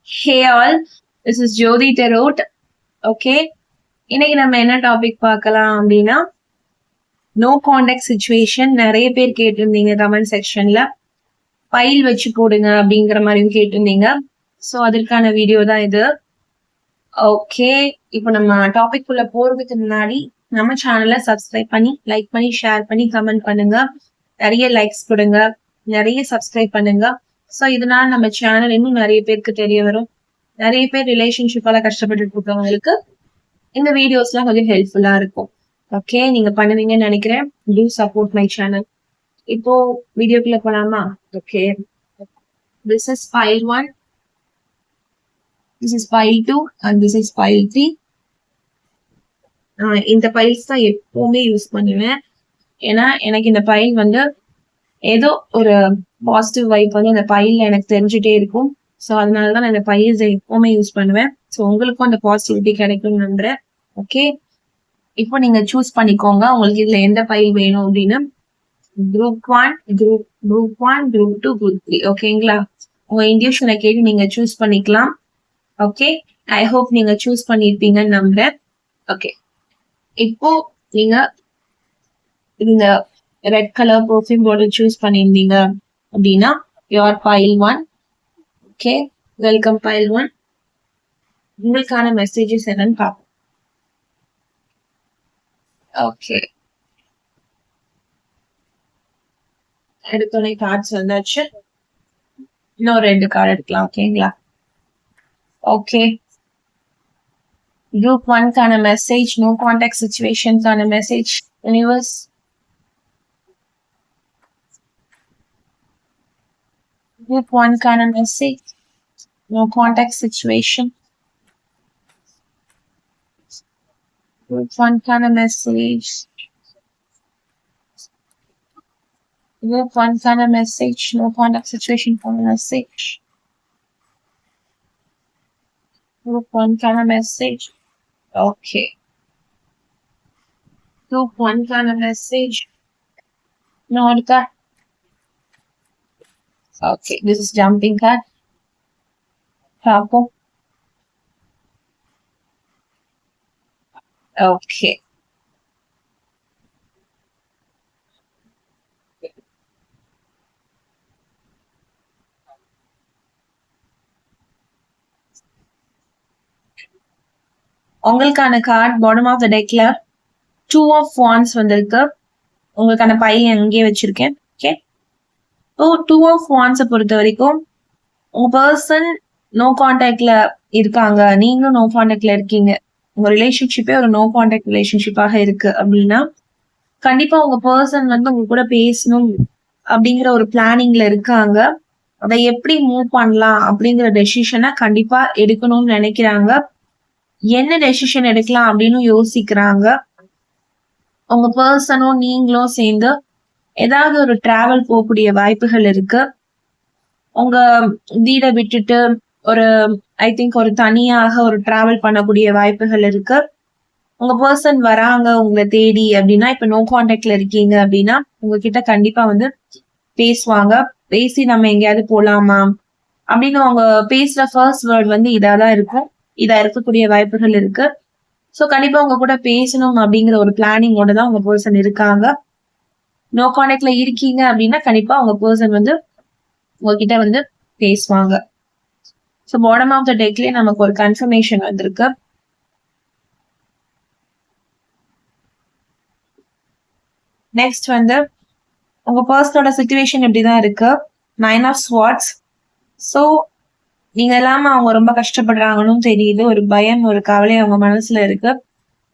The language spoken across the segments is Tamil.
Hey all, this is Jyoti Tarot. Okay, இன்னைக்கு நம்ம என்ன டாபிக் பார்க்கலாம் அப்படின்னா நோ கான்டாக்ட் சிச்சுவேஷன். நிறைய பேர் கேட்டிருந்தீங்க கமெண்ட் செக்ஷன்ல, ஃபைல் வச்சு போடுங்க அப்படிங்கிற மாதிரியும் கேட்டிருந்தீங்க. ஸோ அதற்கான வீடியோ தான் இது. ஓகே, இப்போ நம்ம டாபிக் குள்ள போறதுக்கு முன்னாடி நம்ம சேனலை சப்ஸ்கிரைப் பண்ணி லைக் பண்ணி ஷேர் பண்ணி கமெண்ட் பண்ணுங்க. நிறைய லைக்ஸ் கொடுங்க, நிறைய சப்ஸ்கிரைப் பண்ணுங்க. ஸோ இதனால நம்ம சேனல் இன்னும் நிறைய பேருக்கு தெரிய வரும். நிறைய பேர் ரிலேஷன்ஷிப்பால கஷ்டப்பட்டு இருக்கவங்களுக்கு இந்த வீடியோஸ்லாம் கொஞ்சம் ஹெல்ப்ஃபுல்லா இருக்கும். ஓகே, நீங்க பண்ணுவீங்கன்னு நினைக்கிறேன். To support my channel. இப்போ வீடியோக்குள்ள போலாமா? Okay, this is file 1, this is file 2 and this is file 3. இந்த ஃபைல்ஸ் தான் எப்பவுமே யூஸ் பண்ணுவேன். ஏன்னா எனக்கு இந்த ஃபைல் வந்து ஏதோ ஒரு பாசிட்டிவ் வைப் வந்து அந்த ஃபைல்ல எனக்கு தெரிஞ்சுட்டே இருக்கும். ஸோ அதனாலதான் நான் இந்த ஃபைல்ஸ் எப்பவுமே யூஸ் பண்ணுவேன். ஸோ உங்களுக்கும் அந்த பாசிட்டிவிட்டி கிடைக்கும்னு நம்புறேன். ஓகே, இப்போ நீங்க சூஸ் பண்ணிக்கோங்க உங்களுக்கு இதுல எந்த ஃபைல் வேணும் அப்படின்னு. Group 1, group 1, group 2, group 3. ஓகேங்களா? உங்க இன்ட்யூஷனை கேட்டு நீங்க சூஸ் பண்ணிக்கலாம். ஓகே, ஐ ஹோப் நீங்க சூஸ் பண்ணிருப்பீங்கன்னு நம்புறேன். ஓகே, இப்போ நீங்க இந்த ரெட் கலர் பர்ஃபியூம் பாட்டில் சூஸ் பண்ணியிருந்தீங்க அப்படின்னா your file 1. Okay, welcome file 1. உங்களுக்கான மெசேஜஸ் என்னன்னு பார்ப்போம். ஓகே, எடுத்தோடனே கார்ட்ஸ் வந்தாச்சு. இன்னும் 2 கார்டு எடுக்கலாம். ஓகேங்களா? ஓகே, குரூப் 1க்கான மெசேஜ், நோ கான்டாக்ட் சிச்சுவேஷனுக்கான மெசேஜ். யூனிவர்ஸ், group 1க்கான message, no contact situation. Group 1க்கான மெசேஜ், group 1க்கான மெசேஜ், no contact situation க்கான மெசேஜ். Group 1க்கான மெசேஜ். ஓகே, group 1க்கான மெசேஜ். இன்னொரு card. Okay, this is jumping card. பார்ப்போம். ஓகே, உங்களுக்கான கார்டு பாட்டம் ஆஃப் த டெக்ல 2 of wands வந்திருக்கு. உங்களுக்கான பையன் அங்கேயே வச்சிருக்கேன். ஓகே, ஸோ 2 of wands பொறுத்த வரைக்கும் உங்க பர்சன் நோ கான்டாக்ட்ல இருக்காங்க, நீங்களும் நோ கான்டாக்ட்ல இருக்கீங்க, உங்க ரிலேஷன்ஷிப்பே ஒரு நோ கான்டாக்ட் ரிலேஷன்ஷிப்பாக இருக்கு அப்படின்னா கண்டிப்பா உங்க பர்சன் வந்து உங்க கூட பேசணும் அப்படிங்கிற ஒரு பிளானிங்ல இருக்காங்க. அதை எப்படி மூவ் பண்ணலாம் அப்படிங்கிற டெசிஷனை கண்டிப்பா எடுக்கணும்னு நினைக்கிறாங்க. என்ன டெசிஷன் எடுக்கலாம் அப்படின்னு யோசிக்கிறாங்க. உங்க பர்சனும் நீங்களும் சேர்ந்து ஏதாவது ஒரு டிராவல் போகக்கூடிய வாய்ப்புகள் இருக்கு. உங்க வீடை விட்டுட்டு ஒரு ஐ திங்க் ஒரு தனியாக ஒரு டிராவல் பண்ணக்கூடிய வாய்ப்புகள் இருக்கு. உங்க பர்சன் வராங்க உங்களை தேடி அப்படின்னா, இப்ப நோ கான்டாக்ட்ல இருக்கீங்க அப்படின்னா உங்ககிட்ட கண்டிப்பா வந்து பேசுவாங்க. பேசி நம்ம எங்கேயாவது போலாமா அப்படின்னு அவங்க பேசுற ஃபர்ஸ்ட் வேர்ட் வந்து இதாதான் இருக்கும். இதா இருக்கக்கூடிய வாய்ப்புகள் இருக்கு. ஸோ கண்டிப்பா உங்க கூட பேசணும் அப்படிங்கிற ஒரு பிளானிங்கோட தான் உங்க பர்சன் இருக்காங்க. நோ கான்டாக்ட்ல இருக்கீங்க அப்படின்னா கண்டிப்பா உங்க பர்சன் வந்து உங்ககிட்ட வந்து பேசுவாங்க. ஸோ பாட்டம் ஆஃப் த டெக்லயே நமக்கு ஒரு கன்ஃபர்மேஷன் வந்திருக்கு. நெக்ஸ்ட் வந்து உங்க பர்சனோட சிச்சுவேஷன் இப்படிதான் இருக்கு. 9 of swords. ஸோ நீங்க இல்லாம அவங்க ரொம்ப கஷ்டப்படுறாங்கன்னு தெரியுது. ஒரு பயம், ஒரு கவலை அவங்க மனசுல இருக்கு.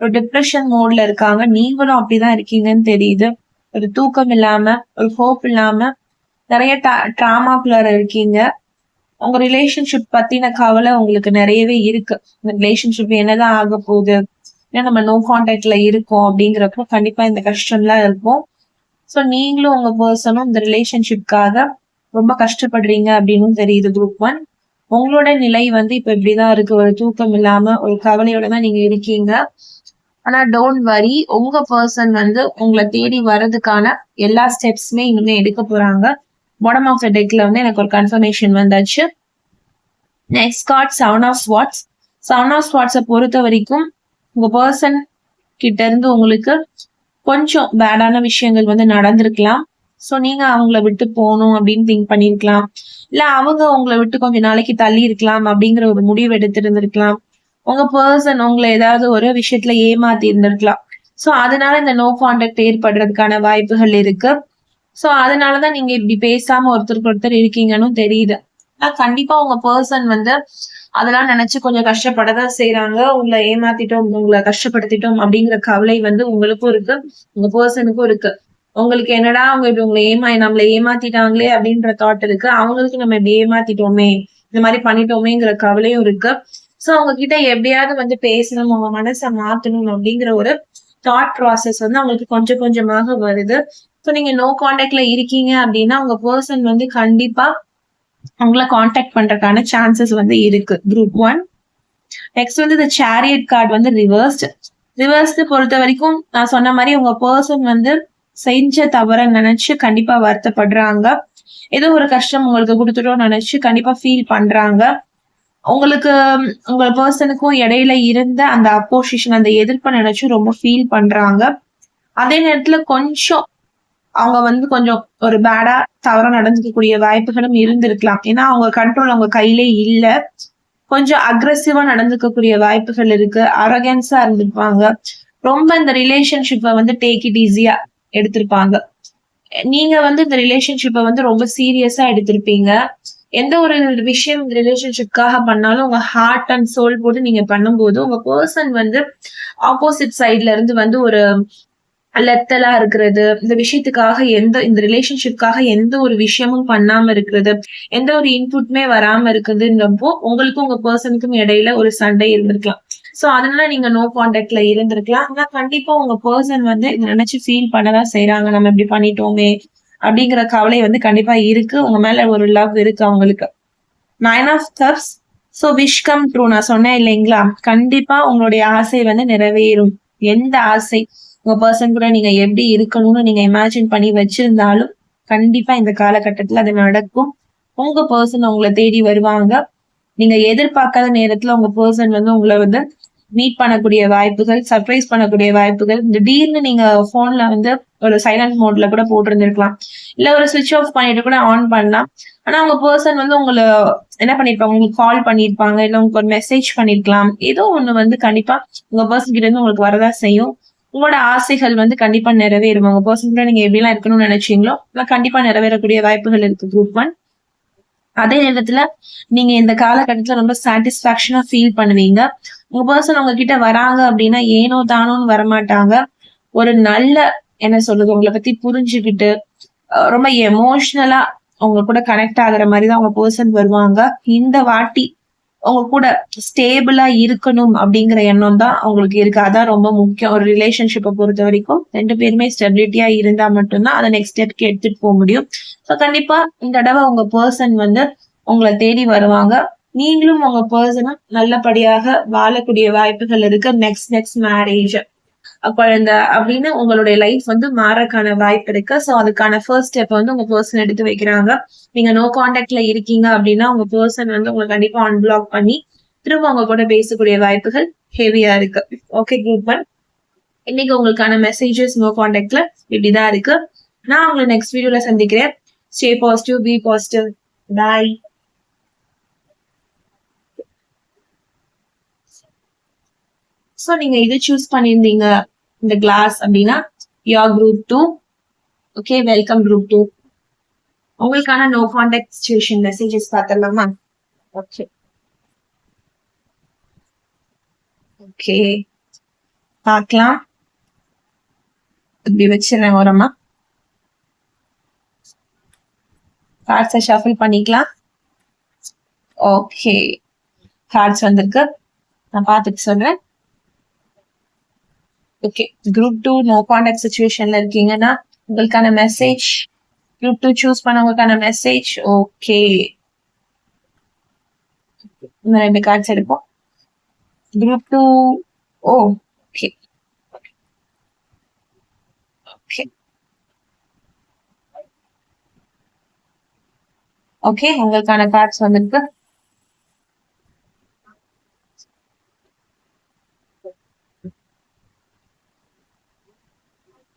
ஒரு டிப்ரெஷன் மோட்ல இருக்காங்க. நீங்களும் அப்படிதான் இருக்கீங்கன்னு தெரியுது. ஒரு தூக்கம் இல்லாம, ஒரு ஹோப் இல்லாம நிறைய ட்ராமாக்குள்ளார இருக்கீங்க. உங்க ரிலேஷன்ஷிப் பத்தின கவலை உங்களுக்கு நிறையவே இருக்கு. இந்த ரிலேஷன்ஷிப் என்னதான் ஆக போகுது, ஏன்னா நம்ம நோ கான்டாக்ட்ல இருக்கோம் அப்படிங்கிறப்போ கண்டிப்பா இந்த கஷ்டம்லாம் இருக்கும். ஸோ நீங்களும் உங்க பர்சனும் இந்த ரிலேஷன்ஷிப்காக ரொம்ப கஷ்டப்படுறீங்க அப்படின்னு தெரியுது. குரூப் 1 உங்களோட நிலை வந்து இப்ப இப்படிதான் இருக்கு. ஒரு தூக்கம் இல்லாம ஒரு கவலையோட தான் நீங்க இருக்கீங்க. ஆனா டோன்ட் வரி, உங்க பர்சன் வந்து உங்களை தேடி வர்றதுக்கான எல்லா ஸ்டெப்ஸுமே இனிமே எடுக்க போறாங்க. பாட்டம் ஆஃப் த டெக்ல வந்து எனக்கு ஒரு கன்ஃபர்மேஷன் வந்தாச்சு. Next card seven of swords. Seven of ஸ்வாட்ஸை பொறுத்த வரைக்கும் உங்க பர்சன் கிட்ட இருந்து உங்களுக்கு கொஞ்சம் பேடான விஷயங்கள் வந்து நடந்திருக்கலாம். ஸோ நீங்க அவங்கள விட்டு போகணும் அப்படின்னு திங்க் பண்ணிருக்கலாம். இல்ல அவங்க உங்களை விட்டு கொஞ்ச நாளைக்கு தள்ளி இருக்கலாம் அப்படிங்கிற ஒரு முடிவு எடுத்திருந்திருக்கலாம். உங்க பர்சன் உங்களை ஏதாவது ஒரு விஷயத்துல ஏமாத்தி இருந்திருக்கலாம். ஸோ அதனால இந்த நோ கான்டாக்ட் ஏற்படுறதுக்கான வாய்ப்புகள் இருக்கு. ஸோ அதனாலதான் நீங்க இப்படி பேசாம ஒருத்தருக்கு ஒருத்தர் இருக்கீங்கன்னு தெரியுது. கண்டிப்பா உங்க பர்சன் வந்து அதெல்லாம் நினைச்சு கொஞ்சம் கஷ்டப்படதான் செய்யறாங்க. உங்களை ஏமாத்திட்டோம், உங்களை கஷ்டப்படுத்திட்டோம் அப்படிங்கிற கவலை வந்து உங்களுக்கும் இருக்கு, உங்க பர்சனுக்கும் இருக்கு. உங்களுக்கு என்னடா அவங்க இப்படி உங்களை நம்மளை ஏமாத்திட்டாங்களே அப்படின்ற தாட் இருக்கு. அவங்களுக்கு நம்ம இப்படி ஏமாத்திட்டோமே, இந்த மாதிரி பண்ணிட்டோமேங்கிற கவலையும் இருக்கு. சோ அவங்க கிட்ட எப்படியாவது வந்து பேசணும், அவங்க மனசை மாத்தணும் அப்படிங்கிற ஒரு தாட் ப்ராசஸ் வந்து அவங்களுக்கு கொஞ்சம் கொஞ்சமாக வருது. ஸோ நீங்க நோ கான்டாக்ட்ல இருக்கீங்க அப்படின்னா உங்க பர்சன் வந்து கண்டிப்பா உங்களை காண்டாக்ட் பண்றதுக்கான சான்சஸ் வந்து இருக்கு. குரூப் 1. நெக்ஸ்ட் வந்து இந்த சேரியட் கார்டு வந்து ரிவர்ஸ்டு பொறுத்த வரைக்கும் நான் சொன்ன மாதிரி உங்க பர்சன் வந்து செஞ்ச தவற நினைச்சு கண்டிப்பா வருத்தப்படுறாங்க. ஏதோ ஒரு கஷ்டம் உங்களுக்கு கொடுத்துட்டோம்னு நினைச்சு கண்டிப்பா ஃபீல் பண்றாங்க. உங்களுக்கு உங்க பர்சனுக்கும் இடையில இருந்த அந்த அப்போசிஷன், அந்த எதிர்ப்பை நினைச்சு ரொம்ப ஃபீல் பண்றாங்க. அதே நேரத்துல கொஞ்சம் அவங்க வந்து கொஞ்சம் ஒரு பேடா தவறா நடந்துக்கக்கூடிய வாய்ப்புகளும் இருந்திருக்கலாம். ஏன்னா அவங்க கண்ட்ரோல் அவங்க கையிலே இல்ல. கொஞ்சம் அக்ரெசிவா நடந்துக்கக்கூடிய வாய்ப்புகள் இருக்கு. அரகன்ஸா இருந்திருப்பாங்க. ரொம்ப இந்த ரிலேஷன்ஷிப்பை வந்து டேக் இட் ஈஸியா எடுத்திருப்பாங்க. நீங்க வந்து இந்த ரிலேஷன்ஷிப்பை வந்து ரொம்ப சீரியஸா எடுத்திருப்பீங்க. எந்த ஒரு விஷயம் ரிலேஷன்ஷிப்காக பண்ணாலும் உங்க ஹார்ட் அண்ட் சோல் போட்டு நீங்க பண்ணும்போது உங்க பர்சன் வந்து ஆப்போசிட் சைட்ல இருந்து வந்து ஒரு லெத்தலா இருக்கிறது, இந்த விஷயத்துக்காக இந்த ரிலேஷன்ஷிப்காக எந்த ஒரு விஷயமும் பண்ணாம இருக்கிறது, எந்த ஒரு இன்புட்மே வராம இருக்குதுன்றப்போ உங்களுக்கும் உங்க பர்சனுக்கும் இடையில ஒரு சண்டை இருந்திருக்கலாம். சோ அதனால நீங்க நோ கான்டாக்ட்ல இருந்திருக்கலாம். ஆனா கண்டிப்பா உங்க பர்சன் வந்து இதை நினைச்சு ஃபீல் பண்ணதான் செய்யறாங்க. நம்ம இப்படி பண்ணிட்டோமே அப்படிங்கிற கவலை வந்து கண்டிப்பா இருக்கு. உங்க மேல ஒரு லவ் இருக்கு அவங்களுக்கு. 9 of cups. So wish come true. நான் சொன்னேன் இல்லைங்களா, கண்டிப்பா உங்களுடைய ஆசை வந்து நிறைவேறும். எந்த ஆசை உங்க பர்சன் கூட நீங்க எப்படி இருக்கணும்னு நீங்க இமேஜின் பண்ணி வச்சிருந்தாலும் கண்டிப்பா இந்த காலகட்டத்துல அது நடக்கும். உங்க பர்சன் உங்களை தேடி வருவாங்க. நீங்க எதிர்பார்க்காத நேரத்துல உங்க பர்சன் வந்து உங்களை வந்து மீட் பண்ணக்கூடிய வாய்ப்புகள், சர்ப்ரைஸ் பண்ணக்கூடிய வாய்ப்புகள், திடீர்னு நீங்க போன்ல வந்து ஒரு சைலண்ட் மோட்ல கூட போட்டிருந்திருக்கலாம். இல்ல ஒரு சுவிட்ச் ஆஃப் பண்ணிட்டு கூட ஆன் பண்ணலாம். ஆனா உங்க பர்சன் வந்து உங்களை என்ன பண்ணிருப்பாங்க, உங்களுக்கு கால் பண்ணிருப்பாங்க, இல்ல உங்களுக்கு ஒரு மெசேஜ் பண்ணிருக்கலாம். ஏதோ ஒண்ணு வந்து கண்டிப்பா உங்க பர்சன் கிட்ட இருந்து உங்களுக்கு வரதா செய்யும். உங்களோட ஆசைகள் வந்து கண்டிப்பா நிறைவேறும். உங்க பர்சன் கூட நீங்க எப்படி எல்லாம் இருக்கணும்னு நினைச்சீங்களோ கண்டிப்பா நிறைவேறக்கூடிய வாய்ப்புகள் இருக்கு. குரூப் 1. அதே நேரத்துல நீங்க இந்த காலகட்டத்துல ரொம்ப சாட்டிஸ்பாக்சனா ஃபீல் பண்ணுவீங்க. உங்க பர்சன் உங்ககிட்ட வராங்க அப்படின்னா ஏனோ தானோன்னு வரமாட்டாங்க. ஒரு நல்ல என்ன சொல்றது, உங்களை பத்தி புரிஞ்சுக்கிட்டு ரொம்ப எமோஷனலா உங்க கூட கனெக்ட் ஆகுற மாதிரிதான் உங்க பர்சன் வருவாங்க. இந்த வாட்டி உங்க கூட ஸ்டேபிளா இருக்கணும் அப்படிங்கிற எண்ணம் தான் அவங்களுக்கு இருக்கு. அதான் ரொம்ப முக்கியம். ஒரு ரிலேஷன்ஷிப்பை பொறுத்த வரைக்கும் 2 பேருமே ஸ்டெபிலிட்டியா இருந்தா மட்டும்தான் அதை நெக்ஸ்ட் ஸ்டெப்க்கு எடுத்துட்டு போக முடியும். ஸோ கண்டிப்பா இந்த தடவை உங்க பர்சன் வந்து உங்களை தேடி வருவாங்க. நீங்களும் உங்க பர்சனும் நல்லபடியாக வாழக்கூடிய வாய்ப்புகள் இருக்கு. நெக்ஸ்ட் மேரேஜ், குழந்தை அப்படின்னு உங்களுடைய லைஃப் வந்து மாறக்கான வாய்ப்பு இருக்கு. ஸோ அதுக்கான ஃபர்ஸ்ட் ஸ்டெப் வந்து உங்க பர்சன் எடுத்து வைக்கிறாங்க. நீங்க நோ கான்டாக்ட்ல இருக்கீங்க அப்படின்னா உங்க பர்சன் வந்து உங்களை கண்டிப்பா அன்பிளாக் பண்ணி திரும்ப உங்க கூட பேசக்கூடிய வாய்ப்புகள் ஹெவியா இருக்கு. ஓகே குரூப் 1, இன்னைக்கு உங்களுக்கான மெசேஜஸ் நோ கான்டாக்ட்ல இப்படிதான் இருக்கு. நான் உங்களை நெக்ஸ்ட் வீடியோல சந்திக்கிறேன். Stay positive, be positive. Bye. So நீங்க இது சூஸ் பண்ணியிருந்தீங்க இந்த கிளாஸ் அப்படின்னா your group 2. Okay, welcome group 2. உங்களுக்கான நோ கான்டாக்ட் சிச்சுவேஷன் மெசேஜஸ் பார்த்துடலாமா? ஓகே ஓகே பார்க்கலாம். இப்படி வச்சிருந்தேன் ஓரமா. கார்ட்ஸை ஷஃபில் பண்ணிக்கலாம். ஓகே, கார்ட்ஸ் வந்திருக்கு, நான் பார்த்துட்டு சொல்றேன். ஓகே, குரூப் 2 நோ கான்டாக்ட் சிச்சுவேஷன்ல இருக்கீங்கன்னா உங்களுக்கான மெசேஜ், குரூப் 2 சூஸ் பண்ணவங்களுக்கான மெசேஜ். ஓகே, இந்த 2 கார்ட்ஸ் எடுப்போம். குரூப் 2. ஓகே ஓகே ஓகே, உங்களுக்கான கார்ட்ஸ் வந்திருக்கு.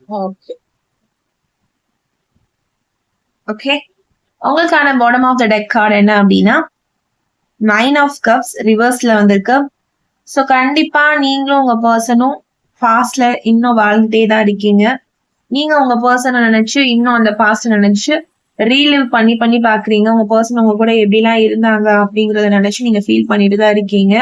ஓகே ஓகே உங்களுக்கான bottom of the deck card என்ன அப்படின்னா 9 ஆஃப் கப்ஸ் ரிவர்ஸ்ல வந்திருக்கு. ஸோ கண்டிப்பா நீங்களும் உங்க பர்சனும் பாஸ்ட்ல இன்னும் வாழ்ந்துட்டே தான் இருக்கீங்க. நீங்க உங்க பர்சனை நினைச்சு இன்னும் அந்த பாஸ்ட் நினைச்சு ரீலிவ் பண்ணி பண்ணி பாக்குறீங்க. உங்க பர்சன் உங்க கூட எப்படிலாம் இருந்தாங்க அப்படிங்கறத நினைச்சு நீங்க ஃபீல் பண்ணிட்டு தான் இருக்கீங்க.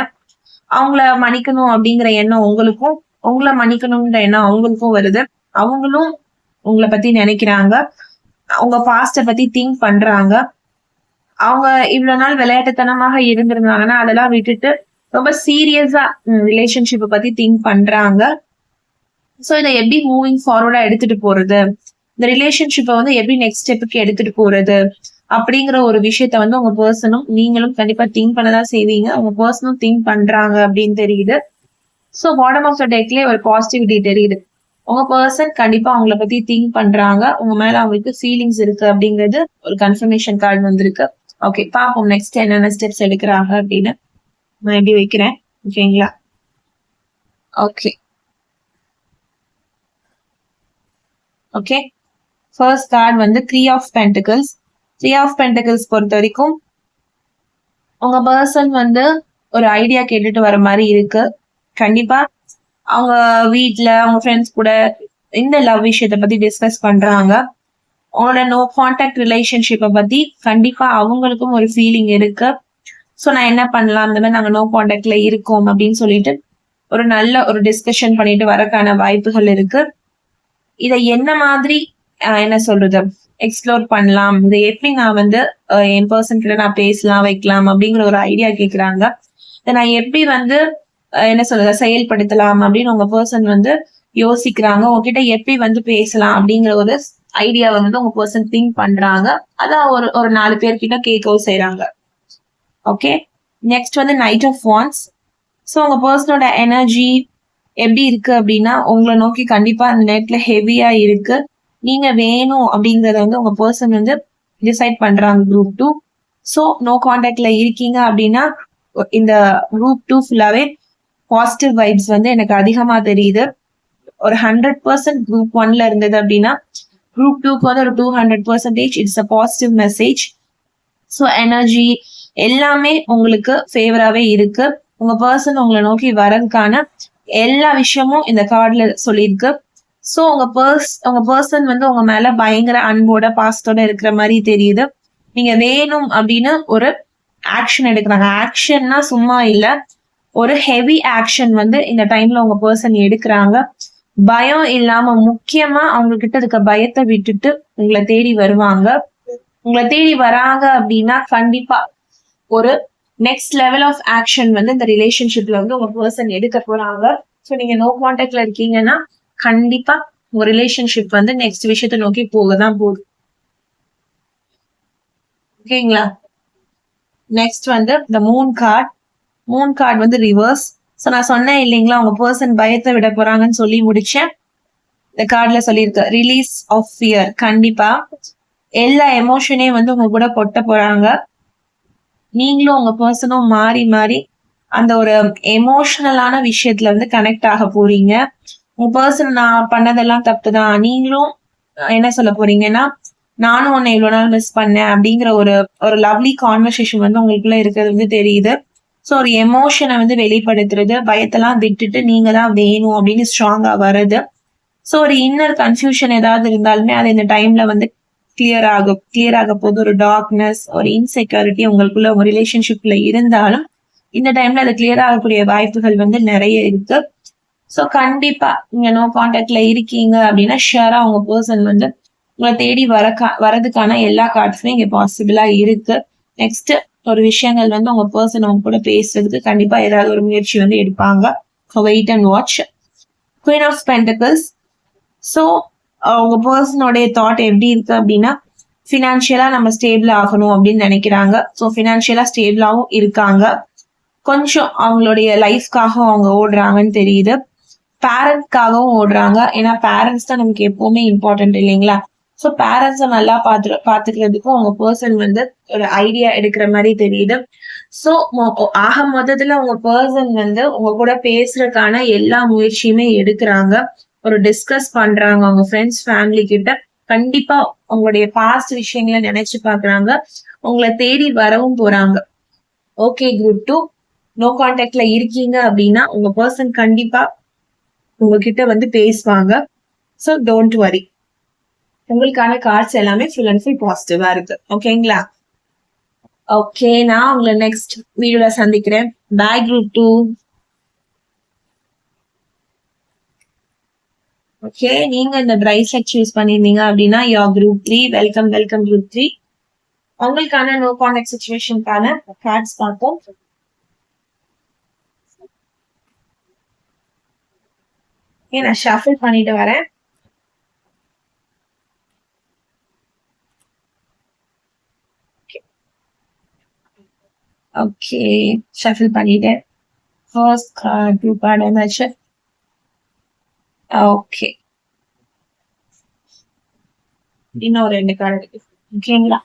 அவங்கள மன்னிக்கணும் அப்படிங்கிற எண்ணம் உங்களுக்கும், உங்களை மன்னிக்கணும்ன்ற எண்ணம் அவங்களுக்கும் வருது. அவங்களும் உங்களை பத்தி நினைக்கிறாங்க, அவங்க பாஸ்ட பத்தி திங்க் பண்றாங்க. அவங்க இவ்வளவு நாள் விளையாட்டுத்தனமாக இருந்திருந்தாங்கன்னா அதெல்லாம் விட்டுட்டு ரொம்ப சீரியஸா ரிலேஷன்ஷிப்பை பத்தி திங்க் பண்றாங்க. சோ இதை எப்படி மூவிங் ஃபார்வர்டா எடுத்துட்டு போறது, இந்த ரிலேஷன்ஷிப்பை வந்து எப்படி நெக்ஸ்ட் ஸ்டெப்புக்கு எடுத்துட்டு போறது அப்படிங்கிற ஒரு விஷயத்த வந்து உங்க பர்சனும் நீங்களும் கண்டிப்பா திங்க் பண்ணதான் செய்வீங்க. உங்க பர்சனும் திங்க் பண்றாங்க அப்படின்னு தெரியுது. சோ பாட்டம் ஆஃப் த டெக்லயே ஒரு பாசிட்டிவிட்டி தெரியுது. உங்க பர்சன் கண்டிப்பா அவங்கள பத்தி திங்க் பண்றாங்க, உங்க மேல அவங்களுக்கு ஃபீலிங்ஸ் இருக்கு அப்படிங்கிறது ஒரு கன்ஃபர்மேஷன் கார்டு வந்திருக்கு. ஓகே, பாப்போம் நெக்ஸ்ட் என்னென்ன ஸ்டெப்ஸ் எடுக்கிறாங்க அப்படின்னு. நான் எப்படி வைக்கிறேன், ஓகேங்களா? ஓகே ஓகே ஃபர்ஸ்ட் கார்டு வந்து 3 ஆஃப் பென்டிகிள்ஸ். 3 ஆஃப் பென்டிகிள்ஸ் பொறுத்த வரைக்கும் உங்க பர்சன் வந்து ஒரு ஐடியா கேட்டுட்டு வர மாதிரி இருக்கு. கண்டிப்பா அவங்க வீட்ல அவங்க ஃப்ரெண்ட்ஸ் கூட இந்த லவ் விஷயத்தை பத்தி டிஸ்கஸ் பண்றாங்க. உங்களோட நோ கான்டாக்ட் ரிலேஷன்ஷிப்பை பத்தி கண்டிப்பா அவங்களுக்கும் ஒரு ஃபீலிங் இருக்கு. ஸோ நான் என்ன பண்ணலாம், இந்த மாதிரி நாங்க நோ கான்டாக்ட்ல இருக்கோம் அப்படின்னு சொல்லிட்டு ஒரு நல்ல ஒரு டிஸ்கஷன் பண்ணிட்டு வரக்கான வாய்ப்புகள் இருக்கு. இதை என்ன மாதிரி என்ன சொல்றது எக்ஸ்ப்ளோர் பண்ணலாம், இதை எப்படி நான் வந்து என் பர்சன் கிட்ட நான் பேசலாம் வைக்கலாம் அப்படிங்கிற ஒரு ஐடியா கேட்குறாங்க. இதை நான் எப்படி வந்து என்ன சொல்றது செயல்படுத்தலாம் அப்படின்னு உங்க பர்சன் வந்து யோசிக்கிறாங்க. உங்ககிட்ட எப்படி வந்து பேசலாம் அப்படிங்கிற ஒரு ஐடியா வந்து உங்க பர்சன் திங்க் பண்றாங்க. அதான் ஒரு 4 பேர்கிட்ட கேட்கவும் செய்யறாங்க. ஓகே, நெக்ஸ்ட் வந்து நைட் ஆஃப் வான்ஸ். ஸோ உங்க பர்சனோட எனர்ஜி எப்படி இருக்கு அப்படின்னா உங்களை நோக்கி கண்டிப்பா அந்த நேரத்துல ஹெவியா இருக்கு. நீங்க வேணும் அப்படிங்கறத வந்து உங்க பர்சன் வந்து டிசைட் பண்றாங்க குரூப் 2. ஸோ நோ கான்டாக்ட்ல இருக்கீங்க அப்படின்னா இந்த குரூப் 2 ஃபுல்லாவே பாசிட்டிவ் வைப்ஸ் வந்து எனக்கு அதிகமா தெரியுது. ஒரு 100% குரூப் 1ல இருந்தது அப்படின்னா குரூப் 2க்கு வந்து ஒரு 200% it's a positive message. So energy எல்லாமே உங்களுக்கு ஃபேவராகவே இருக்கு. உங்க பர்சன் உங்களை நோக்கி வர்றதுக்கான எல்லா விஷயமும் இந்த கார்டுல சொல்லியிருக்கு. ஸோ உங்க பர்சன் வந்து உங்க மேல பயங்கர அன்போட பாசத்தோட இருக்கிற மாதிரி தெரியுது. நீங்க வேணும் அப்படின்னு ஒரு ஆக்ஷன் எடுக்கிறாங்க. ஆக்ஷன்னா சும்மா இல்ல, ஒரு ஹெவி ஆக்ஷன் வந்து இந்த டைம்ல உங்க பர்சன் எடுக்கிறாங்க. பயம் இல்லாம, முக்கியமா அவங்க கிட்ட இருக்க பயத்தை விட்டுட்டு உங்களை தேடி வருவாங்க. உங்களை தேடி வராங்க அப்படின்னா கண்டிப்பா ஒரு நெக்ஸ்ட் லெவல் ஆஃப் ஆக்ஷன் வந்து இந்த ரிலேஷன்ஷிப்ல வந்து உங்க பர்சன் எடுக்க போறாங்க. ஸோ நீங்க நோ கான்டாக்ட்ல இருக்கீங்கன்னா கண்டிப்பா உங்க ரிலேஷன்ஷிப் வந்து நெக்ஸ்ட் விஷயத்தை நோக்கி போகதான் போகுது. ஓகேங்களா? நெக்ஸ்ட் வந்து இந்த மூன் கார்டு வந்து ரிவர்ஸ். ஸோ நான் சொன்னேன் இல்லைங்களா, உங்க பர்சன் பயத்தை விட போறாங்கன்னு சொல்லி முடிச்சேன். இந்த கார்டுல சொல்லியிருக்கு ரிலீஸ் ஆஃப் ஃபியர். கண்டிப்பா எல்லா எமோஷனையும் வந்து உங்க கூட கொட்ட போறாங்க. நீங்களும் உங்க பர்சனும் மாறி மாறி அந்த ஒரு எமோஷனலான விஷயத்துல வந்து கனெக்ட் ஆக போறீங்க. உங்க பர்சன் நான் பண்ணதெல்லாம் தப்பு தான், நீங்களும் என்ன சொல்ல போறீங்கன்னா நானும் உன்னை இவ்வளவு நாள் மிஸ் பண்ணேன் அப்படிங்கிற ஒரு லவ்லி கான்வர்சேஷன் வந்து உங்களுக்குள்ள இருக்கிறது வந்து தெரியுது. ஸோ ஒரு எமோஷனை வந்து வெளிப்படுத்துறது, பயத்தெல்லாம் விட்டுட்டு நீங்க தான் வேணும் அப்படின்னு ஸ்ட்ராங்கா வருது. ஸோ ஒரு இன்னர் கன்ஃபியூஷன் ஏதாவது இருந்தாலுமே அது இந்த டைம்ல வந்து கிளியர் ஆக போது. ஒரு டார்க்னஸ், ஒரு இன்செக்யூரிட்டி உங்களுக்குள்ள உங்க ரிலேஷன்ஷிப்ல இருந்தாலும் இந்த டைம்ல அது கிளியர் ஆகக்கூடிய வாய்ப்புகள் வந்து நிறைய இருக்கு. ஸோ கண்டிப்பா நீங்க நோ கான்டாக்ட்ல இருக்கீங்க அப்படின்னா ஷியரா உங்க பர்சன் வந்து உங்களை தேடி வரதுக்கான எல்லா கார்ட்ஸுமே இங்க பாசிபிளா இருக்கு. நெக்ஸ்ட் ஒரு விஷயங்கள் வந்து உங்க பர்சன் அவங்க கூட பேசுறதுக்கு கண்டிப்பா ஏதாவது ஒரு முயற்சி வந்து எடுப்பாங்க. Wait and watch. Queen of pentacles. So உங்க பர்சனோடைய தாட் எப்படி இருக்கு அப்படின்னா ஃபினான்ஷியலா நம்ம ஸ்டேபிள் ஆகணும் அப்படின்னு நினைக்கிறாங்க. ஸோ ஃபினான்ஷியலா ஸ்டேபிளாவும் இருக்காங்க. கொஞ்சம் அவங்களுடைய லைஃப்காகவும் அவங்க ஓடுறாங்கன்னு தெரியுது. பேரண்ட்காகவும் ஓடுறாங்க. ஏன்னா பேரண்ட்ஸ் தான் நமக்கு எப்பவுமே இம்பார்ட்டன்ட் இல்லைங்களா? ஸோ பேரண்ட்ஸை நல்லா பாத்துக்கிறதுக்கும் உங்க பர்சன் வந்து ஒரு ஐடியா எடுக்கிற மாதிரி தெரியுது. ஸோ ஆக மொத்தத்துல உங்க பர்சன் வந்து உங்க கூட பேசுறதுக்கான எல்லா முயற்சியுமே எடுக்கிறாங்க. ஒரு டிஸ்கஸ் பண்றாங்க அவங்க ஃப்ரெண்ட்ஸ் ஃபேமிலி கிட்ட. கண்டிப்பா உங்களுடைய பாஸ்ட் விஷயங்களை நினைச்சு பாக்குறாங்க. உங்களை தேடி வரவும் போறாங்க. ஓகே, குரூப் 2 நோ கான்டாக்ட்ல இருக்கீங்க அப்படின்னா உங்க பர்சன் கண்டிப்பா உங்ககிட்ட வந்து பேசுவாங்க. So don't worry. உங்களுக்கான கார்ட்ஸ் எல்லாமே ஃபுல் அண்ட் ஃபுல் பாசிட்டிவா இருக்கு. ஓகேங்களா? ஓகே, நான் உங்களை நெக்ஸ்ட் வீடியோல சந்திக்கிறேன். பாய் குரூப் 2. ஓகே, நீங்க இந்த பிரைட் செட் சூஸ் பண்ணிருந்தீங்க அப்படின்னா குரூப் 3. Welcome group 3. உங்களுக்கான நோ கான்டாக்ட் சிச்சுவேஷனுக்கான கார்ட்ஸ் பார்ப்போம். நான் ஷஃபிள் பண்ணிட்டு வரேன். ஓகே, ஷஃபிள் பண்ணிட்டேன். ஃபர்ஸ்ட் கார்ட் குரூப் ஆடாச்சு. ஓகே, இன்னும் 2 கார்டு இருக்கு. ஓகேங்களா?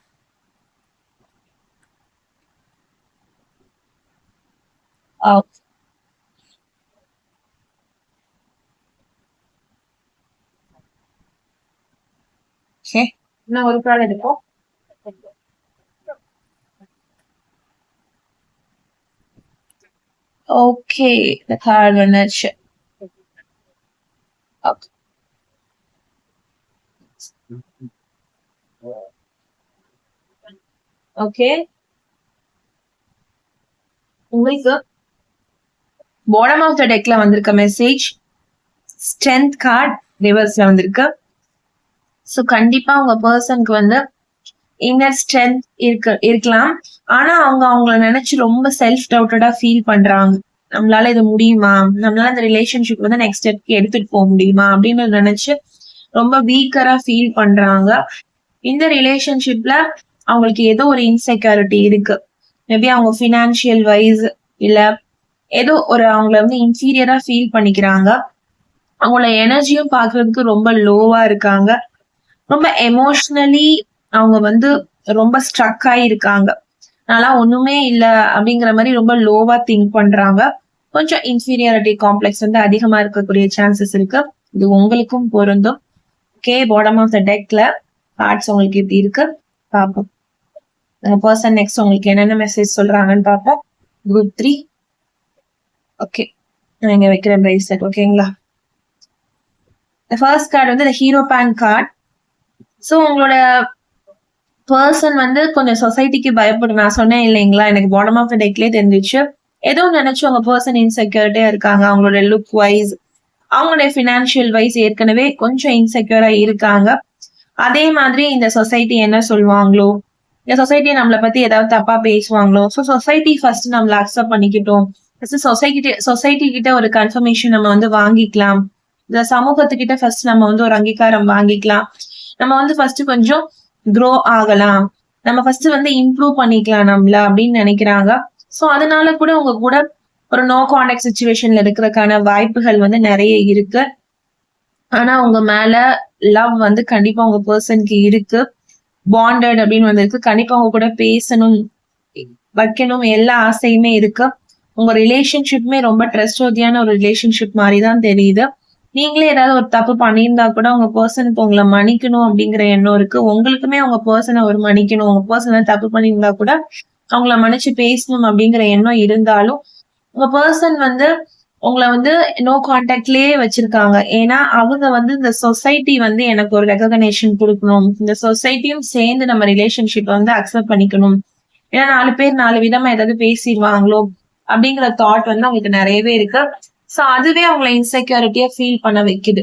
ஓகே, இன்னும் ஒரு கார்டு எடுப்போம். ஓகே, இந்த கார்டு வந்துச்சு. ஓகே, உங்களுக்கு பாட்டம் ஆஃப் த டெக்ல வந்திருக்க மெசேஜ் ஸ்ட்ரென்த் கார்டு ரிவர்ஸ்ல வந்திருக்கு. ஸோ கண்டிப்பா உங்க பர்சனுக்கு வந்து இன்னர் ஸ்ட்ரென்த் இருக்கலாம். ஆனா அவங்க அவங்கள நினைச்சு ரொம்ப செல்ஃப் டவுட்டடா ஃபீல் பண்றாங்க. நம்மளால இது முடியுமா, நம்மளால இந்த ரிலேஷன்ஷிப் வந்து நெக்ஸ்ட் ஸ்டெப்க்கு எடுத்துட்டு போக முடியுமா அப்படின்னு நினைச்சு ரொம்ப வீக்கரா ஃபீல் பண்றாங்க. இந்த ரிலேஷன்ஷிப்ல அவங்களுக்கு ஏதோ ஒரு இன்செக்யூரிட்டி இருக்கு. மேபி அவங்க ஃபினான்ஷியல் வைஸ் இல்ல ஏதோ ஒரு அவங்கள வந்து இன்ஃபீரியரா ஃபீல் பண்ணிக்கிறாங்க. அவங்களோட எனர்ஜியும் பாக்குறதுக்கு ரொம்ப லோவா இருக்காங்க. ரொம்ப எமோஷனலி அவங்க வந்து ரொம்ப ஸ்ட்ரக் ஆயிருக்காங்க. நல்லா ஒண்ணுமே இல்ல அப்படிங்கிற மாதிரி ரொம்ப லோவா திங்க் பண்றாங்க. கொஞ்சம் இன்ஃபீரியாரிட்டி காம்ப்ளெக்ஸ் வந்து அதிகமா இருக்கக்கூடிய சான்சஸ் இருக்கு. இது உங்களுக்கும் பொருந்தும். ஓகே, பாட்டம் ஆஃப் த டெக்ல கார்ட்ஸ் உங்களுக்கு எப்படி இருக்கு பார்ப்போம். பர்சன் நெக்ஸ்ட் உங்களுக்கு என்னென்ன மெசேஜ் சொல்றாங்கன்னு பார்ப்போம். குரூப் 3. ஓகே, நான் இங்க வைக்கிற பிரைஸ்லெட். ஓகேங்களா? ஃபர்ஸ்ட் கார்டு வந்து ஹீரோ பேன் கார்டு. ஸோ உங்களோட பர்சன் வந்து கொஞ்சம் சொசைட்டிக்கு பயப்படும். நான் சொன்னேன் இல்லைங்களா, எனக்கு பாட்டம் ஆஃப் த டெக்லேயே தெரிஞ்சிச்சு. ஏதோ நினைச்சு உங்க பர்சன் இன்செக்யூரிட்டியா இருக்காங்க. அவங்களோட லுக் வைஸ், அவங்களுடைய ஃபினான்ஷியல் வைஸ் ஏற்கனவே கொஞ்சம் இன்செக்யூரா இருக்காங்க. அதே மாதிரி இந்த சொசைட்டி என்ன சொல்லுவாங்களோ, இந்த சொசைட்டி நம்மளை பத்தி ஏதாவது தப்பா பேசுவாங்களோ, ஸோ சொசைட்டி ஃபர்ஸ்ட் நம்மள அக்செப்ட் பண்ணிக்கிட்டோம். ஃபர்ஸ்ட் சொசைட்டி கிட்ட ஒரு கன்ஃபர்மேஷன் நம்ம வந்து வாங்கிக்கலாம். இந்த சமூகத்துக்கிட்ட ஃபர்ஸ்ட் நம்ம வந்து ஒரு அங்கீகாரம் வாங்கிக்கலாம். நம்ம வந்து ஃபர்ஸ்ட் கொஞ்சம் க்ரோ ஆகலாம். நம்ம ஃபர்ஸ்ட் வந்து இம்ப்ரூவ் பண்ணிக்கலாம் நம்மள அப்படின்னு நினைக்கிறாங்க. ஸோ அதனால கூட உங்க கூட ஒரு நோ கான்டாக்ட் சிச்சுவேஷன்ல இருக்கிறதுக்கான வாய்ப்புகள் வந்து நிறைய இருக்கு. ஆனா உங்க மேல லவ் வந்து கண்டிப்பா உங்க பர்சனுக்கு இருக்கு. பாண்டட் அப்படின்னு வந்திருக்கு. கண்டிப்பா உங்க கூட பேசணும், வைக்கணும், எல்லா ஆசையுமே இருக்கு. உங்க ரிலேஷன்ஷிப்புமே ரொம்ப ட்ரஸ்ட்வர்தியான ஒரு ரிலேஷன்ஷிப் மாதிரி தான் தெரியுது. நீங்களே ஏதாவது ஒரு தப்பு பண்ணியிருந்தா கூட உங்க பர்சனுக்கு உங்களை மன்னிக்கணும் அப்படிங்கிற எண்ணம் இருக்கு. உங்களுக்குமே உங்க பர்சனை ஒரு மன்னிக்கணும். உங்க பர்சனை தப்பு பண்ணியிருந்தா கூட அவங்கள மன்னிச்சு பேசணும் அப்படிங்கிற எண்ணம் இருந்தாலும் உங்க பர்சன் வந்து உங்களை வந்து நோ கான்டாக்ட்லயே வச்சிருக்காங்க. ஏன்னா அவங்க வந்து இந்த சொசைட்டி வந்து எனக்கு ஒரு ரெகக்னேஷன் கொடுக்கணும், இந்த சொசைட்டியும் சேர்ந்து நம்ம ரிலேஷன்ஷிப் வந்து அக்செப்ட் பண்ணிக்கணும். ஏன்னா 4 பேர் 4 விதமா ஏதாவது பேசிடுவாங்களோ அப்படிங்கிற தாட் வந்து அவங்களுக்கு நிறையவே இருக்கு. ஸோ அதுவே அவங்களை இன்செக்யூரிட்டியா ஃபீல் பண்ண வைக்குது.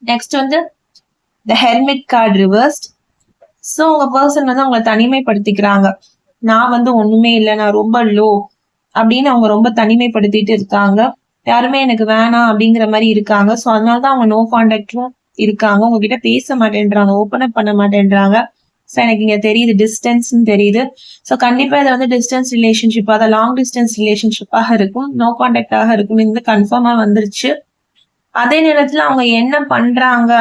நெக்ஸ்ட் வந்து த ஹெர்மிட் கார்டு ரிவர்ஸ்ட். ஸோ உங்க பர்சன் வந்து அவங்களை தனிமைப்படுத்திக்கிறாங்க. நான் வந்து ஒண்ணுமே இல்லை, நான் ரொம்ப லோ அப்படின்னு அவங்க ரொம்ப தனிமைப்படுத்திட்டு இருக்காங்க. யாருமே எனக்கு வேணாம் அப்படிங்கிற மாதிரி இருக்காங்க. ஸோ அதனாலதான் அவங்க நோ கான்டாக்டும் இருக்காங்க. உங்ககிட்ட பேச மாட்டேன்றாங்க, ஓப்பன் அப் பண்ண மாட்டேன்றாங்க. ஸோ எனக்கு இங்க தெரியுது டிஸ்டன்ஸ்ன்னு தெரியுது. ஸோ கண்டிப்பா இதை வந்து டிஸ்டன்ஸ் ரிலேஷன்ஷிப், அதாவது லாங் டிஸ்டன்ஸ் ரிலேஷன்ஷிப்பாக இருக்கும், நோ கான்டாக்டாக இருக்கும். இது கன்ஃபார்மா வந்துருச்சு. அதே நேரத்துல அவங்க என்ன பண்றாங்க,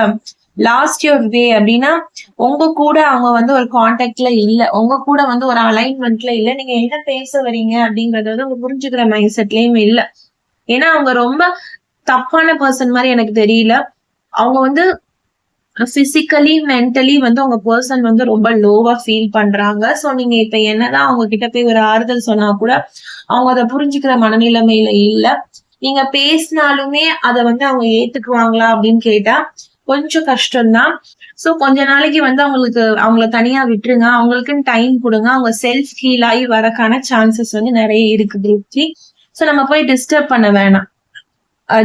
லாஸ்ட் யுவர் வே அப்படின்னா உங்க கூட அவங்க வந்து ஒரு கான்டாக்ட்ல இல்ல, உங்க கூட வந்து ஒரு அலைன்மெண்ட்ல இல்ல, நீங்க என்ன பேச வரீங்க அப்படிங்கறது வந்து அவங்க புரிஞ்சுக்கிற மைண்ட் செட்லயும் இல்ல. ஏன்னா அவங்க ரொம்ப தப்பான பர்சன் மாதிரி எனக்கு தெரியல. அவங்க வந்து பிசிக்கலி மென்டலி வந்து உங்க பர்சன் வந்து ரொம்ப லோவா ஃபீல் பண்றாங்க. சோ நீங்க இப்ப என்னதான் அவங்க கிட்ட போய் ஒரு ஆறுதல் சொன்னா கூட அவங்க அதை புரிஞ்சுக்கிற மனநிலைமையில இல்ல. நீங்க பேசினாலுமே அதை வந்து அவங்க ஏத்துக்குவாங்களா அப்படின்னு கேட்டா கொஞ்சம் கஷ்டம்தான். சோ கொஞ்ச நாளைக்கு வந்து அவங்கள தனியா விட்டுருங்க. அவங்களுக்குன்னு டைம் கொடுங்க. அவங்க செல்ஃப் ஹீல் ஆகி வரக்கான சான்சஸ் வந்து நிறைய இருக்கு குரூப் 3. சோ நம்ம போய் டிஸ்டர்ப் பண்ண வேணாம்.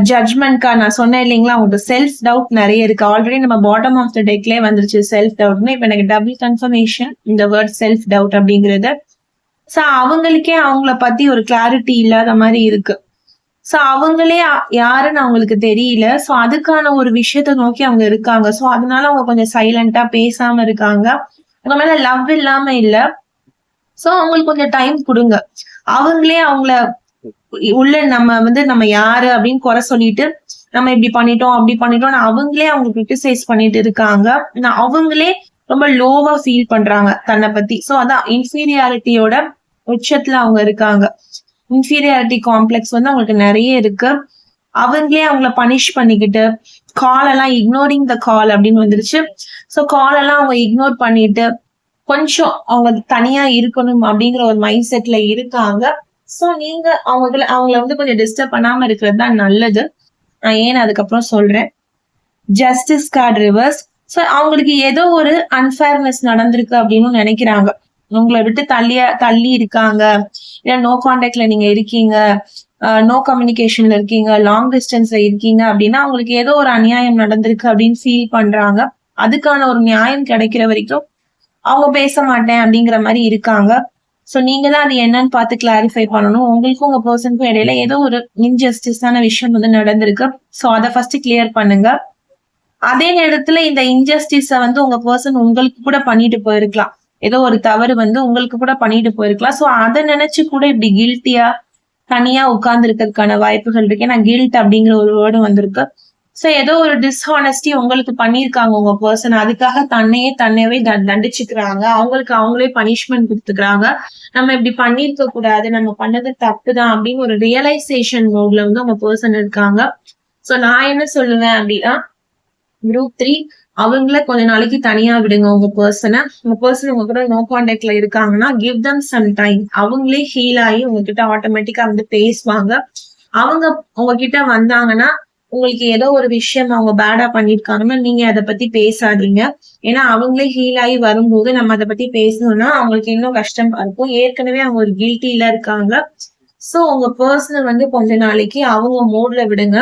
ஜட்மெண்ட்கா நான் சொன்னேன் இல்லைங்களா, அவங்களுக்கு செல்ஃப் டவுட் நிறைய இருக்கு. ஆல்ரெடி நம்ம பாட்டம் ஆஃப் த டெக்லேயே வந்துருச்சு செல்ஃப் டவுட்னு. இப்ப எனக்கு டபுள் கன்ஃபர்மேஷன் இந்த வேர்ட் செல்ஃப் டவுட் அப்படிங்கிறது. சோ அவங்களுக்கே அவங்கள பத்தி ஒரு கிளாரிட்டி இல்லாத மாதிரி இருக்கு. சோ அவங்களே யாருன்னு அவங்களுக்கு தெரியல. சோ அதுக்கான ஒரு விஷயத்த நோக்கி அவங்க இருக்காங்க. சோ அதனால அவங்க கொஞ்சம் சைலண்டா பேசாம இருக்காங்க. உங்க மேல லவ் இல்லாம இல்ல. சோ அவங்களுக்கு கொஞ்சம் டைம் கொடுங்க. அவங்களே அவங்கள உள்ள நம்ம யாரு அப்படின்னு குறை சொல்லிட்டு நம்ம இப்படி பண்ணிட்டோம் அப்படி பண்ணிட்டோம் அவங்களே அவங்க கிரிட்டிசைஸ் பண்ணிட்டு இருக்காங்க. அவங்களே ரொம்ப லோவா ஃபீல் பண்றாங்க தன்னை பத்தி. சோ அதான் இன்ஃபீரியாரிட்டியோட உச்சத்துல அவங்க இருக்காங்க. இன்ஃபீரியாரிட்டி காம்ப்ளெக்ஸ் வந்து அவங்களுக்கு நிறைய இருக்கு. அவங்களே அவங்கள பனிஷ் பண்ணிக்கிட்டு கால் எல்லாம் இக்னோரிங் த கால் அப்படின்னு வந்துருச்சு. சோ கால் எல்லாம் அவங்க இக்னோர் பண்ணிட்டு கொஞ்சம் அவங்க தனியா இருக்கணும் அப்படிங்கிற ஒரு மைண்ட் செட்ல இருக்காங்க. சோ நீங்க அவங்கள வந்து கொஞ்சம் டிஸ்டர்ப் பண்ணாம இருக்கிறது தான் நல்லது. நான் ஏன் அதுக்கப்புறம் சொல்றேன். Justice card reverse. சோ அவங்களுக்கு ஏதோ ஒரு அன்ஃபேர்னஸ் நடந்திருக்கு அப்படின்னு நினைக்கிறாங்க. உங்களை விட்டு தள்ளி இருக்காங்க, இல்ல நோ கான்டாக்ட்ல நீங்க இருக்கீங்க, நோ கம்யூனிகேஷன்ல இருக்கீங்க, லாங் டிஸ்டன்ஸ்ல இருக்கீங்க அப்படின்னா அவங்களுக்கு ஏதோ ஒரு அநியாயம் நடந்திருக்கு அப்படின்னு ஃபீல் பண்றாங்க. அதுக்கான ஒரு நியாயம் கிடைக்கிற வரைக்கும் அவங்க பேச மாட்டேன் அப்படிங்கிற மாதிரி இருக்காங்க. சோ நீங்க தான் அது என்னன்னு பார்த்து கிளாரிஃபை பண்ணணும். உங்களுக்கும் உங்க பர்சனுக்கும் இடையில ஏதோ ஒரு இன்ஜஸ்டிஸான விஷயம் வந்து நடந்திருக்கு. சோ அதை ஃபர்ஸ்ட் கிளியர் பண்ணுங்க. அதே நேரத்துல இந்த இன்ஜஸ்டிஸ வந்து உங்க பர்சன் உங்களுக்கு கூட பண்ணிட்டு போயிருக்கலாம். ஏதோ ஒரு தவறு வந்து உங்களுக்கு கூட பண்ணிட்டு போயிருக்கலாம். சோ அதை நினைச்சு கூட இப்படி கில்ட்டியா தனியா உட்கார்ந்து இருக்கிறதுக்கான வாய்ப்புகள் இருக்கு. ஏன்னா கில்ட் அப்படிங்கிற ஒரு வேர்டு வந்திருக்கு. சோ ஏதோ ஒரு டிஸ்ஹானஸ்டி உங்களுக்கு பண்ணிருக்காங்க உங்க பர்சன். அதுக்காக தன்னையவே தண்டிச்சுக்கிறாங்க. அவங்களே பனிஷ்மெண்ட் கொடுத்துக்கிறாங்க. நம்ம இப்படி பண்ணிருக்க கூடாது, நம்ம பண்ணது தப்புதான் அப்படின்னு ஒரு ரியலைசேஷன் மோட்ல வந்து உங்க பர்சன் இருக்காங்க. சோ நான் என்ன சொல்லுவேன் அப்படின்னா, குரூப் 3 அவங்கள கொஞ்ச நாளைக்கு தனியா விடுங்க. உங்க பர்சன் உங்க கூட நோ கான்டாக்ட்ல இருக்காங்கன்னா கிவ் தம் சம் டைம். அவங்களே ஹீல் ஆகி உங்ககிட்ட ஆட்டோமேட்டிக்கா வந்து பேசுவாங்க. அவங்க உங்ககிட்ட வந்தாங்கன்னா உங்களுக்கு ஏதோ ஒரு விஷயம் அவங்க பேடா பண்ணிருக்காங்கன்னா நீங்க அதை பத்தி பேசாதீங்க. ஏன்னா அவங்களே ஹீல் ஆகி வரும்போது நம்ம அதை பத்தி பேசணும்னா அவங்களுக்கு இன்னும் கஷ்டமா இருக்கும். ஏற்கனவே அவங்க ஒரு கில்ட்டில இருக்காங்க. சோ உங்க பர்சனல் வந்து கொஞ்ச நாளைக்கு அவங்க மோட்ல விடுங்க.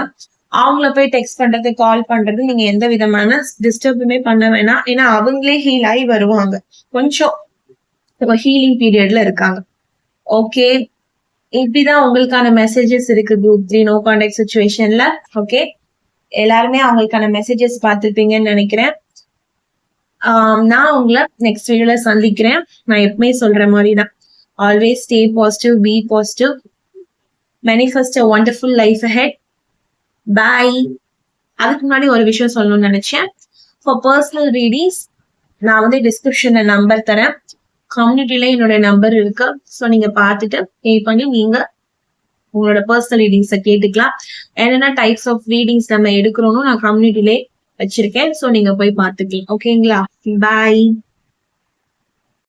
அவங்கள போய் டெக்ஸ்ட் பண்றது, கால் பண்றது நீங்க எந்த விதமான டிஸ்டர்புமே பண்ண வேணாம். ஏன்னா அவங்களே ஹீல் ஆகி வருவாங்க. கொஞ்சம் ஹீலிங் பீரியட்ல இருக்காங்க. ஓகே, இப்படிதான் உங்களுக்கான மெசேஜஸ் இருக்கு குரூப் 3 நோ கான்டாக்ட் சிச்சுவேஷன்ல. ஓகே, எல்லாருமே அவங்களுக்கான மெசேஜஸ் பார்த்துருப்பீங்கன்னு நினைக்கிறேன். நான் உங்களை நெக்ஸ்ட் வீடியோல சந்திக்கிறேன். நான் எப்பவுமே சொல்ற மாதிரிதான், always stay positive, be positive, manifest a wonderful life ahead. Bye. அதுக்கு முன்னாடி ஒரு விஷயம் சொல்லணும்னு நினைச்சேன். ஃபார் பர்சனல் ரீடிங்ஸ் நான் வந்து டிஸ்கிரிப்ஷன்ல நம்பர் தரேன். கம்யூனிட்டில என்னோட நம்பர் இருக்கு. ஸோ நீங்க பார்த்துட்டு பே பண்ணி நீங்க உங்களோட பர்சனல் ரீடிங்ஸை கேட்டுக்கலாம். என்னென்ன டைப்ஸ் ஆஃப் ரீடிங்ஸ் நம்ம எடுக்கிறோம்னு நான் கம்யூனிட்டிலே வச்சிருக்கேன். ஸோ நீங்க போய் பார்த்துக்கலாம். ஓகேங்களா? பாய்.